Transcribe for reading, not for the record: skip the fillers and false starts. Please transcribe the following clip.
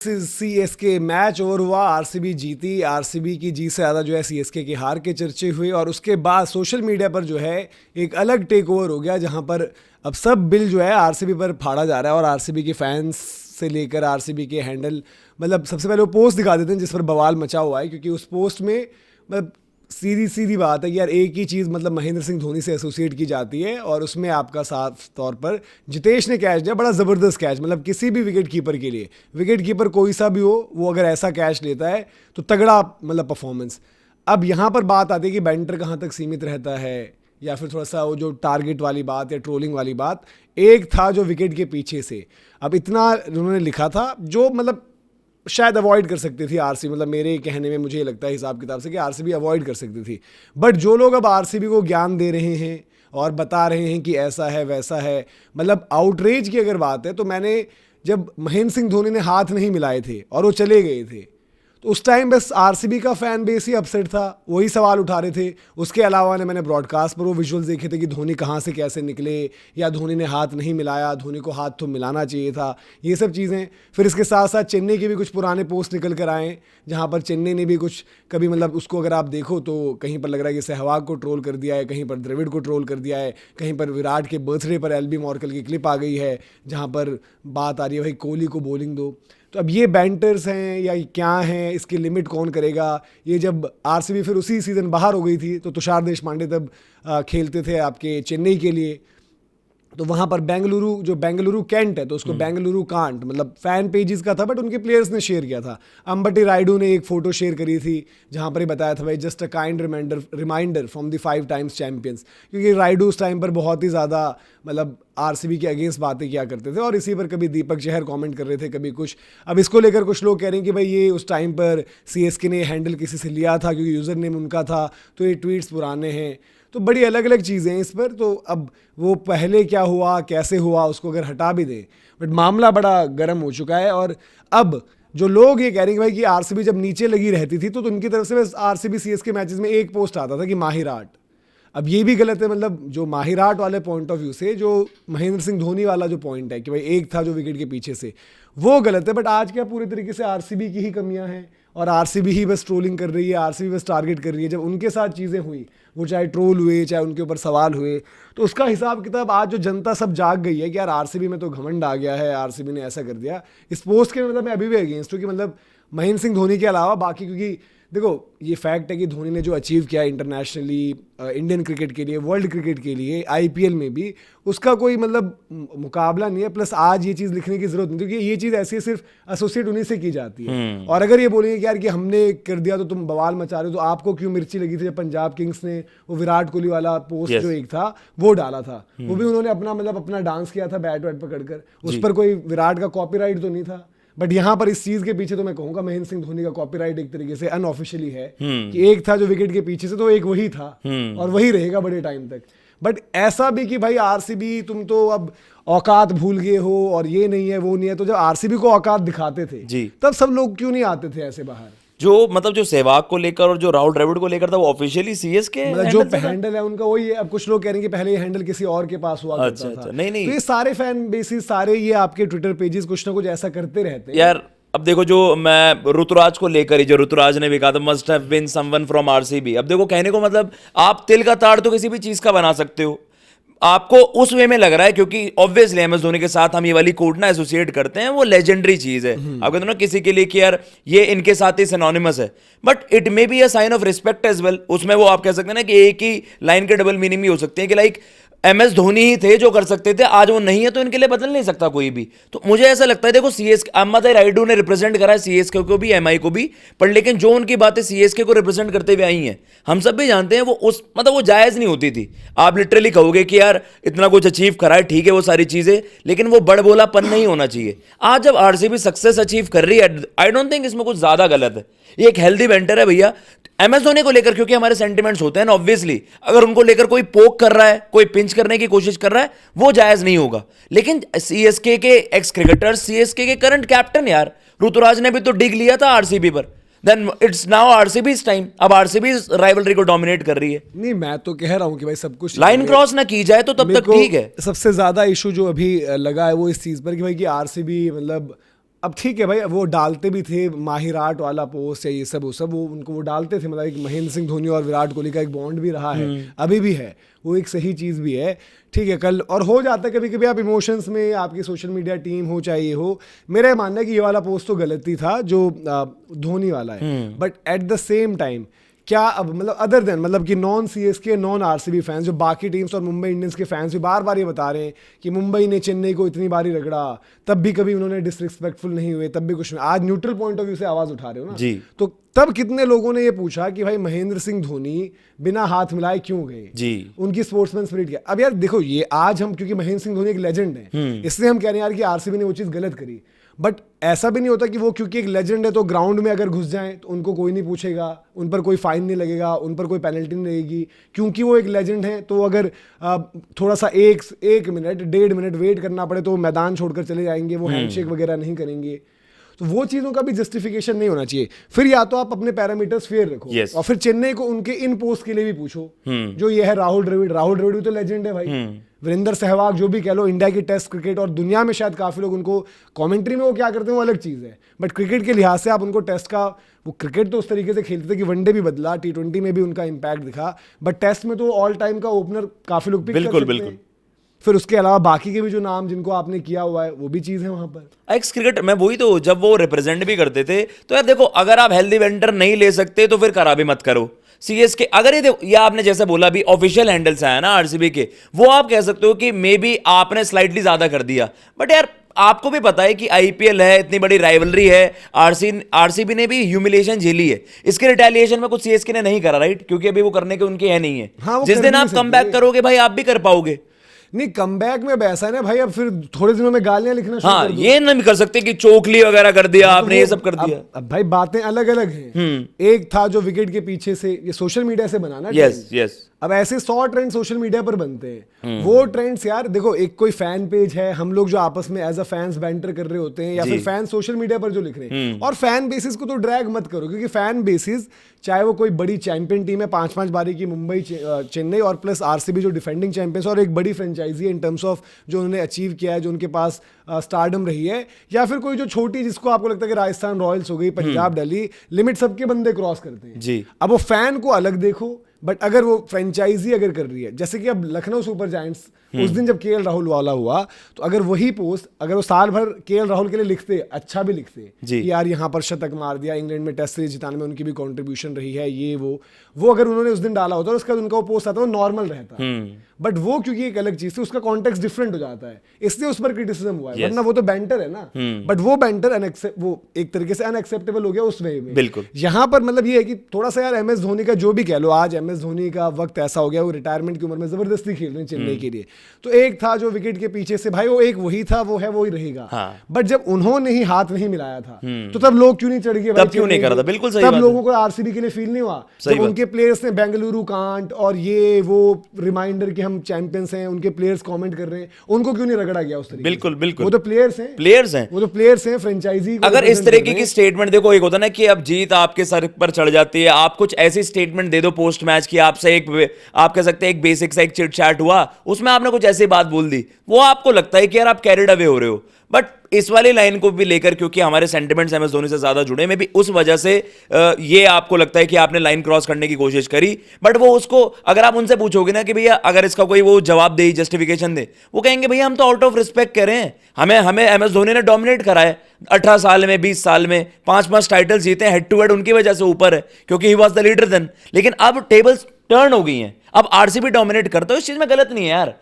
CSK match over हुआ, RCB जीती। RCB की जीत से ज़्यादा जो है सीएसके की हार के चर्चे हुए और उसके बाद सोशल मीडिया पर जो है एक अलग टेक ओवर हो गया, जहां पर अब सब बिल जो है आरसीबी पर फाड़ा जा रहा है और आरसीबी के फैंस से लेकर आरसीबी के हैंडल, मतलब सबसे पहले वो पोस्ट दिखा देते हैं जिस पर बवाल मचा हुआ है, क्योंकि उस पोस्ट में मतलब सीधी सीधी बात है कि यार एक ही चीज़ मतलब महेंद्र सिंह धोनी से एसोसिएट की जाती है और उसमें आपका साफ तौर पर जितेश ने कैच दिया, बड़ा ज़बरदस्त कैच, मतलब किसी भी विकेट कीपर के लिए, विकेट कीपर कोई सा भी हो, वो अगर ऐसा कैच लेता है तो तगड़ा मतलब परफॉर्मेंस। अब यहाँ पर बात आती है कि बैंटर कहाँ तक सीमित रहता है या फिर थोड़ा सा वो जो टारगेट वाली बात या ट्रोलिंग वाली बात। एक था जो विकेट के पीछे से, अब इतना उन्होंने लिखा था जो मतलब शायद अवॉइड कर सकती थी आरसीबी, मतलब मेरे कहने में मुझे लगता है हिसाब किताब से कि आरसीबी अवॉइड कर सकती थी। बट जो लोग अब आरसीबी को ज्ञान दे रहे हैं और बता रहे हैं कि ऐसा है वैसा है, मतलब आउटरीच की अगर बात है तो मैंने जब महेंद्र सिंह धोनी ने हाथ नहीं मिलाए थे और वो चले गए थे तो उस टाइम बस आरसीबी का फैन बेस ही अपसेट था, वही सवाल उठा रहे थे। उसके अलावा ने मैंने ब्रॉडकास्ट पर वो विजुअल्स देखे थे कि धोनी कहाँ से कैसे निकले या धोनी ने हाथ नहीं मिलाया, धोनी को हाथ तो मिलाना चाहिए था, ये सब चीज़ें। फिर इसके साथ साथ चेन्नई के भी कुछ पुराने पोस्ट निकल कर आए जहाँ पर चेन्नई ने भी कुछ कभी मतलब उसको अगर आप देखो तो कहीं पर लग रहा है कि सहवाग को ट्रोल कर दिया है, कहीं पर द्रविड़ को ट्रोल कर दिया है, कहीं पर विराट के बर्थडे पर एलबी मॉर्कल की क्लिप आ गई है जहाँ पर बात आ रही है भाई कोहली को बॉलिंग दो। तो अब ये बैंटर्स हैं या क्या हैं, इसकी लिमिट कौन करेगा। ये जब आरसीबी फिर उसी सीज़न बाहर हो गई थी तो तुषार देशपांडे तब खेलते थे आपके चेन्नई के लिए, तो वहाँ पर बेंगलुरु जो बेंगलुरु कैंट है तो उसको बेंगलुरु कांट मतलब फैन पेजेस का था बट उनके प्लेयर्स ने शेयर किया था। अंबटी रायडू ने एक फ़ोटो शेयर करी थी जहाँ पर ही बताया था भाई just a kind reminder from the 5 times champions, क्योंकि रायडू उस टाइम पर बहुत ही ज़्यादा मतलब आरसीबी के अगेंस्ट बातें किया करते थे और इसी पर कभी दीपक चहर कमेंट कर रहे थे, कभी कुछ। अब इसको लेकर कुछ लोग कह रहे हैं कि भाई ये उस टाइम पर सीएसके ने हैंडल किसी से लिया था क्योंकि यूज़र नेम उनका था, तो ये ट्वीट्स पुराने हैं। तो बड़ी अलग अलग चीज़ें हैं इस पर। तो अब वो पहले क्या हुआ कैसे हुआ उसको अगर हटा भी दें, बट मामला बड़ा गर्म हो चुका है। और अब जो लोग ये कह रहे हैं कि भाई कि आरसीबी जब नीचे लगी रहती थी तो उनकी तरफ से बस आरसीबी सीएसके मैचेस में एक पोस्ट आता था कि माहिराट। अब ये भी गलत है, मतलब जो माहिराट वाले पॉइंट ऑफ व्यू से जो महेंद्र सिंह धोनी वाला जो पॉइंट है कि भाई एक था जो विकेट के पीछे से, वो गलत है। बट आज क्या पूरे तरीके से आरसीबी की ही कमियां हैं और आरसीबी ही बस ट्रोलिंग कर रही है, आरसीबी बस टारगेट कर रही है। जब उनके साथ चीज़ें हुई, वो चाहे ट्रोल हुए चाहे उनके ऊपर सवाल हुए, तो उसका हिसाब किताब आज जो जनता सब जाग गई है कि यार आरसीबी में तो घमंड आ गया है, आरसीबी ने ऐसा कर दिया। इस पोस्ट के मतलब मैं अभी भी अगेंस्ट हूँ कि मतलब महेंद्र सिंह धोनी के अलावा बाकी, क्योंकि देखो ये फैक्ट है कि धोनी ने जो अचीव किया इंटरनेशनली, इंडियन क्रिकेट के लिए, वर्ल्ड क्रिकेट के लिए, आईपीएल में भी, उसका कोई मतलब मुकाबला नहीं है। प्लस आज ये चीज़ लिखने की जरूरत नहीं, क्योंकि ये चीज़ ऐसी है सिर्फ एसोसिएट उन्हीं से की जाती है। और अगर ये बोलेंगे कि यार कि हमने कर दिया तो तुम बवाल मचा रहे हो, तो आपको क्यों मिर्ची लगी थी जब पंजाब किंग्स ने वो विराट कोहली वाला पोस्ट जो एक था वो डाला था, वो भी उन्होंने अपना मतलब अपना डांस किया था बैट वैट पकड़कर, उस पर कोई विराट का कॉपीराइट तो नहीं था। बट यहाँ पर इस चीज के पीछे तो मैं कहूंगा महेंद्र सिंह धोनी का कॉपीराइट एक तरीके से अनऑफिशियली है कि एक था जो विकेट के पीछे से, तो एक वही था और वही रहेगा बड़े टाइम तक। बट ऐसा भी कि भाई आरसीबी तुम तो अब औकात भूल गए हो और ये नहीं है वो नहीं है, तो जब आरसीबी को औकात दिखाते थे तब सब लोग क्यों नहीं आते थे ऐसे बाहर। जो मतलब जो सहवाग को लेकर और जो राहुल द्रविड़ को लेकर था वो ऑफिशियली सीएसके मतलब जो हैंडल है उनका वही है। अब कुछ लोग कह रहे हैं कि पहले ये हैंडल किसी और के पास हुआ करता था। नहीं तो ये सारे फैन बेसिस, सारे ये आपके ट्विटर पेजेस कुछ ना कुछ ऐसा करते रहते हैं यार। अब देखो जो मैं ऋतुराज को लेकर ही, जो ऋतुराज ने भी कहा था must have been someone from RCB. अब देखो कहने को मतलब आप तिल का ताड़ तो किसी भी चीज का बना सकते हो, आपको उस वे में लग रहा है क्योंकि ऑब्वियसली एमएस धोनी के साथ हम ये वाली कोड ना एसोसिएट करते हैं, वो लेजेंडरी चीज है। आप कहते हो ना किसी के लिए कि यार ये इनके साथ ही सिनोनिमस है, but it may be a sign of respect as well. उसमें वो आप कह सकते हैं ना कि एक ही लाइन के डबल मीनिंग भी हो सकते हैं कि लाइक एमएस धोनी ही थे जो कर सकते थे, आज वो नहीं है तो इनके लिए बदल नहीं सकता कोई भी। तो मुझे ऐसा लगता है देखो सीएसके अहमद राइडू ने रिप्रेजेंट करा है सीएसके को भी एमआई को भी, पर लेकिन जो उनकी बातें सीएसके को रिप्रेजेंट करते हुए आई हैं हम सब भी जानते हैं वो उस मतलब वो जायज नहीं होती थी। आप लिटरली कहोगे कि यार इतना कुछ अचीव करा है, ठीक है वो सारी चीजें, लेकिन वो बड़बोलापन नहीं होना चाहिए। आज जब आरसीबी सक्सेस अचीव कर रही है, आई डोंट थिंक इसमें कुछ ज्यादा गलत है। ये एक हेल्दी बेंटर है भैया। एमएस धोनी को लेकर क्योंकि हमारे सेंटिमेंट्स होते हैं ना, ऑब्वियसली अगर उनको लेकर कोई पोक कर रहा है, कोई पिंच करने की कोशिश कर रहा है, वो जायज नहीं होगा। लेकिन सीएसके के एक्स क्रिकेटर, सीएसके के करंट कैप्टन यार ऋतुराज ने भी तो डिग लिया था आरसीबी पर, देन इट्स नाउ आरसीबी's टाइम। अब आरसीबी राइवलरी को डोमिनेट कर रही है। नहीं मैं तो कह रहा हूं कि भाई सब कुछ लाइन क्रॉस ना की जाए तो तब तक ठीक है। सबसे ज्यादा इशू जो अभी लगा है वो इस चीज पर कि भाई कि आरसीबी मतलब अब ठीक है भाई, वो डालते भी थे माहिराट वाला पोस्ट या ये सब वो उनको वो डालते थे, मतलब एक महेंद्र सिंह धोनी और विराट कोहली का एक बॉन्ड भी रहा है, अभी भी है, वो एक सही चीज़ भी है, ठीक है। कल और हो जाता है कभी कभी आप इमोशंस में, आपकी सोशल मीडिया टीम हो चाहे ये हो, मेरा मानना है कि ये वाला पोस्ट तो गलत ही था जो धोनी वाला है, but at the same time क्या अब मतलब अदर देन मतलब कि non CSK non RCB fans जो बाकी टीम्स और मुंबई इंडियंस के फैंस भी बार बार ये बता रहे हैं कि मुंबई ने चेन्नई को इतनी बारी रगड़ा, तब भी कभी उन्होंने डिसरिस्पेक्टफुल नहीं हुए, तब भी कुछ नहीं, आज न्यूट्रल पॉइंट ऑफ व्यू से आवाज उठा रहे हो ना जी। तो तब कितने लोगों ने ये पूछा कि भाई महेंद्र सिंह धोनी बिना हाथ मिलाए क्यों गए जी, उनकी स्पोर्ट्समैन स्पिरिट क्या। अब यार देखो, ये आज हम क्योंकि महेंद्र सिंह धोनी एक लेजेंड है इसलिए हम कह रहे हैं यार कि आरसीबी ने वो चीज गलत करी, बट ऐसा भी नहीं होता कि वो क्योंकि एक लेजेंड है तो ग्राउंड में अगर घुस जाएं तो उनको कोई नहीं पूछेगा, उन पर कोई फाइन नहीं लगेगा, उन पर कोई पेनल्टी नहीं रहेगी, क्योंकि वो एक लेजेंड है तो अगर थोड़ा सा एक मिनट 1.5 मिनट वेट करना पड़े तो मैदान छोड़कर चले जाएंगे, वो हैंडशेक वगैरह नहीं करेंगे, तो वो चीज़ों का भी जस्टिफिकेशन नहीं होना चाहिए। फिर या तो आप अपने पैरामीटर्स फेयर रखो yes. और फिर चेन्नई को उनके इन पोस्ट के लिए भी पूछो, जो ये है राहुल द्रविड़ भी तो लेजेंड है भाई, वीरेंद्र सहवाग जो भी कह लो, इंडिया की टेस्ट क्रिकेट और दुनिया में शायद काफी लोग उनको कमेंट्री में वो क्या करते हैं वो अलग चीज़ है, बट क्रिकेट के लिहाज से आप उनको टेस्ट का, वो क्रिकेट तो उस तरीके से खेलते थे कि वनडे भी बदला, T20 में भी उनका इंपैक्ट दिखा, बट टेस्ट में तो ऑल टाइम का ओपनर काफी लोग पिक कर सकते हैं। फिर उसके अलावा बाकी के भी जो नाम जिनको आपने किया हुआ है वो भी चीज़ है वहां पर। एक्स क्रिकेट में वही तो, जब वो रिप्रेजेंट भी करते थे तो यार देखो, अगर आप हेल्दी वेंडर नहीं ले सकते तो फिर करा भी मत करो। सीएसके अगर ये देखो, या आपने जैसे बोला भी ऑफिशियल हैंडल्स आया ना आरसीबी के, वो आप कह सकते हो कि मे बी आपने स्लाइटली ज्यादा कर दिया, बट यार आपको भी पता है कि आईपीएल है, इतनी बड़ी राइवलरी है, आरसीबी ने भी ह्यूमिलेशन झेली है, इसके रिटेलिएशन में कुछ सीएसके ने नहीं करा, राइट, क्योंकि अभी वो करने के उनके है नहीं है। हाँ, जिस दिन आप कम बैक करोगे भाई आप भी कर पाओगे। नहीं, कमबैक में ऐसा है ना भाई, अब फिर थोड़े दिनों में गालियां लिखना शुरू हाँ, कर दो। ये नहीं कर सकते कि चोकली वगैरह कर दिया आपने, ये सब कर दिया। अब भाई बातें अलग अलग हैं। एक था जो विकेट के पीछे से ये सोशल मीडिया से बनाना, यस यस, अब ऐसे 100 ट्रेंड सोशल मीडिया पर बनते हैं। वो ट्रेंड्स यार देखो, एक कोई फैन पेज है, हम लोग जो आपस में एज अ फैंस बैंटर कर रहे होते हैं, या फिर फैन सोशल मीडिया पर जो लिख रहे हैं, और फैन बेसिस को तो ड्रैग मत करो, क्योंकि फैन बेसिस चाहे वो कोई बड़ी चैंपियन टीम है 5-5 बारी की, मुंबई चेन्नई और प्लस आरसीबी जो डिफेंडिंग चैंपियंस और एक बड़ी फ्रेंचाइजी है इन टर्म्स ऑफ जो उन्होंने अचीव किया है, जो उनके पास स्टारडम रही है, या फिर कोई जो छोटी जिसको आपको लगता है कि राजस्थान रॉयल्स हो गई, पंजाब दिल्ली, लिमिट सबके बंदे क्रॉस करते हैं जी। अब वो फैन को अलग देखो, बट अगर वो फ्रेंचाइजी अगर कर रही है, जैसे कि अब लखनऊ सुपर जायंट्स उस दिन जब केएल राहुल वाला हुआ, तो अगर वही पोस्ट अगर वो साल भर केएल राहुल के लिए लिखते, अच्छा भी लिखते कि यार यहाँ पर शतक मार दिया, इंग्लैंड में टेस्ट सीरीज जिताने में उनकी भी कंट्रीब्यूशन रही है, ये वो अगर उन्होंने उस दिन डाला होता और उसके बाद उनका वो पोस्ट आता वो नॉर्मल रहता, बट वो क्योंकि एक अलग चीज थी, उसका कॉन्टेक्स्ट डिफरेंट हो जाता है, इसलिए उस पर क्रिटिसिज्म हुआ है, वरना वो तो बैंटर है ना, बट वो बैंटर वो एक तरीके से अनएक्सेप्टेबल हो गया उस वे में। बिल्कुल। यहाँ पर मतलब ये है कि थोड़ा सा यार एमएस धोनी का जो भी कह लो, आज एमएस धोनी का वक्त ऐसा हो गया, वो रिटायरमेंट की उम्र में जबरदस्ती खेल रहे हैं चेन्नई के लिए, तो एक था जो विकेट के पीछे से, भाई वो एक वही था, वो है वही रहेगा, बट जब उन्होंने ही हाथ नहीं मिलाया था तो तब लोग क्यों नहीं चढ़ गए, तब क्यों नहीं करा था, बिल्कुल सही तब बात लोगों को आरसीबी के लिए फील नहीं हुआ, जब उनके प्लेयर्स ने बेंगलुरु कांट और ये वो रिमाइंडर कि हम चैंपियंस हैं, उनके प्लेयर्स कमेंट कर रहे हैं, उनको क्यों नहीं रगड़ा गया उस तरीके? बिल्कुल बिल्कुल, वो तो प्लेयर्स हैं, वो तो प्लेयर्स हैं, फ्रेंचाइजी। अगर इस तरीके की स्टेटमेंट देखो, एक होता ना कि अब जीत आपके सर पर चढ़ जाती है, आप कुछ ऐसी स्टेटमेंट दे दो पोस्ट मैच की, आपसे आप कह सकते हैं एक बेसिक सा एक चिट चैट हुआ, उसमें आपने कुछ ऐसी बात बोल दी, वो आपको लगता है कि यार आप कैरिड अवे हो रहे हो, बट इस वाली लाइन को भी लेकर क्योंकि हमारे सेंटिमेंट्स एमएस धोनी से ज्यादा जुड़े, में भी उस वजह से ये आपको लगता है कि आपने लाइन क्रॉस करने की कोशिश करी, बट वो उसको अगर आप उनसे पूछोगे ना कि भैया अगर इसका कोई वो जवाब दे, जस्टिफिकेशन दे, वो कहेंगे भैया हम तो आउट ऑफ रिस्पेक्ट कर रहे हैं, हमें एमएस धोनी ने डोमिनेट करा है 18 साल में, 20 साल में 5 टाइटल्स जीते हैं, हेड टू हेड उनकी वजह से ऊपर है क्योंकि he was the leader then, लेकिन अब टेबल्स टर्न हो गई हैं, अब आरसीबी डोमिनेट करता है, इस चीज में गलत नहीं है यार।